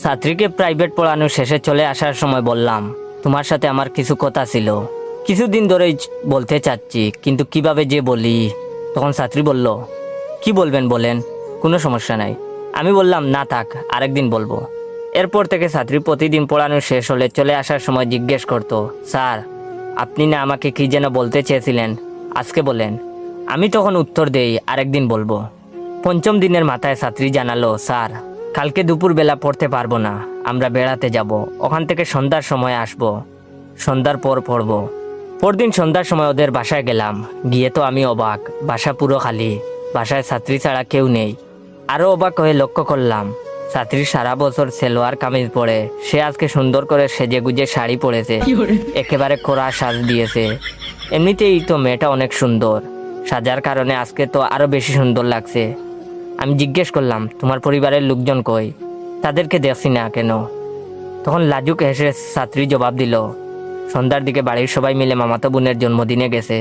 ছাত্রীকে প্রাইভেট পড়ানো শেষে চলে আসার সময় বললাম, তোমার সাথে আমার কিছু কথা ছিল, কিছুদিন ধরেই বলতে চাচ্ছি, কিন্তু কিভাবে যে বলি। তখন ছাত্রী বলল, কি বলবেন বলেন, কোনো সমস্যা নাই। আমি বললাম, না থাক, আরেকদিন বলবো। এরপর থেকে ছাত্রী প্রতিদিন পড়ানো শেষ হলে চলে আসার সময় জিজ্ঞেস করতো, স্যার আপনি না আমাকে কি যেন বলতে চেয়েছিলেন, আজকে বলেন। আমি তখন উত্তর দেই, আরেকদিন বলবো। পঞ্চম দিনের মাথায় ছাত্রী জানালো, স্যার কালকে দুপুরবেলা পড়তে পারবো না, আমরা বেড়াতে যাব, ওখান থেকে সন্ধ্যার সময় আসব, সন্ধ্যার পর পড়বো। পরদিন সন্ধ্যার সময় ওদের বাসায় গেলাম, গিয়ে তো আমি অবাক, বাসা পুরো খালি, বাসায় ছাত্রী ছাড়া কেউ নেই। আরো অবাক হয়ে লক্ষ্য করলাম, ছাত্রী সারা বছর সেলোয়ার কামিজ পরে, সে আজকে সুন্দর করে সেজে গুজে শাড়ি পরেছে, একেবারে কোরা সাজ দিয়েছে। এমনিতেই তো মেয়েটা অনেক সুন্দর, সাজার কারণে আজকে তো আরো বেশি সুন্দর লাগছে। আমি জিজ্ঞেস করলাম, তোমার পরিবারের লোকজন কই, তাদেরকে দেখছি না কেন? তখন লাজুক হেসে ছাত্রী জবাব দিল, সন্ধ্যার দিকে বাড়ির সবাই মিলে মামাতো বোনের জন্মদিনে গেছে,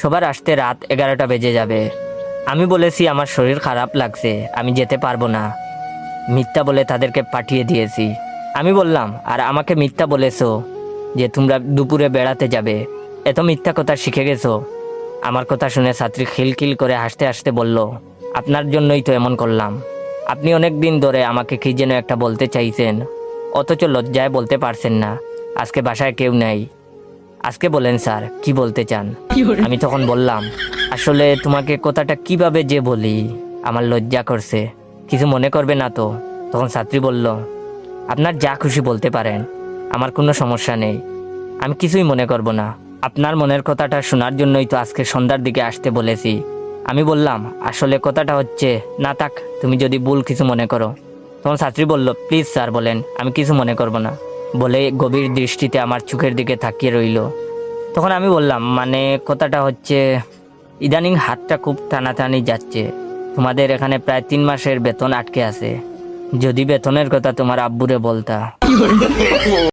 সবার আসতে রাত 11টা বেজে যাবে। আমি বলেছি আমার শরীর খারাপ লাগছে, আমি যেতে পারবো না, মিথ্যা বলে তাদেরকে পাঠিয়ে দিয়েছি। আমি বললাম, আর আমাকে মিথ্যা বলেছো যে তোমরা দুপুরে বেড়াতে যাবে, এত মিথ্যা কথা শিখে গেছো? আমার কথা শুনে ছাত্রী খিলখিল করে হাসতে হাসতে বলল, আপনার জন্যই তো এমন করলাম, আপনি অনেক দিন ধরে আমাকে কি যেন একটা বলতে চাইছেন, অথচ লজ্জায় বলতে পারছেন না, আজকে বাসায় কেউ নেই, আজকে বলেন স্যার কি বলতে চান। আমি তখন বললাম, আসলে তোমাকে কথাটা কিভাবে যে বলি, আমার লজ্জা করছে, কিছু মনে করবে না তো? তখন ছাত্রী বলল, আপনার যা খুশি বলতে পারেন, আমার কোনো সমস্যা নেই, আমি কিছুই মনে করব না, আপনার মনের কথাটা শোনার জন্যই তো আজকে সন্ধ্যার দিকে আসতে বলেছি। আমি বললাম, আসলে কথাটা হচ্ছে, না থাক, তুমি যদি ভুল কিছু মনে করো। তখন ছাত্রী বলল, প্লিজ স্যার বলেন, আমি কিছু মনে করব না, বলে গভীর দৃষ্টিতে আমার চোখের দিকে তাকিয়ে রইল। তখন আমি বললাম, মানে কথাটা হচ্ছে, ইদানিং হাতটা খুব টানাটানি যাচ্ছে, তোমাদের এখানে প্রায় 3 মাসের বেতন আটকে আছে, যদি বেতনের কথা তোমার আব্বুরে বলতা।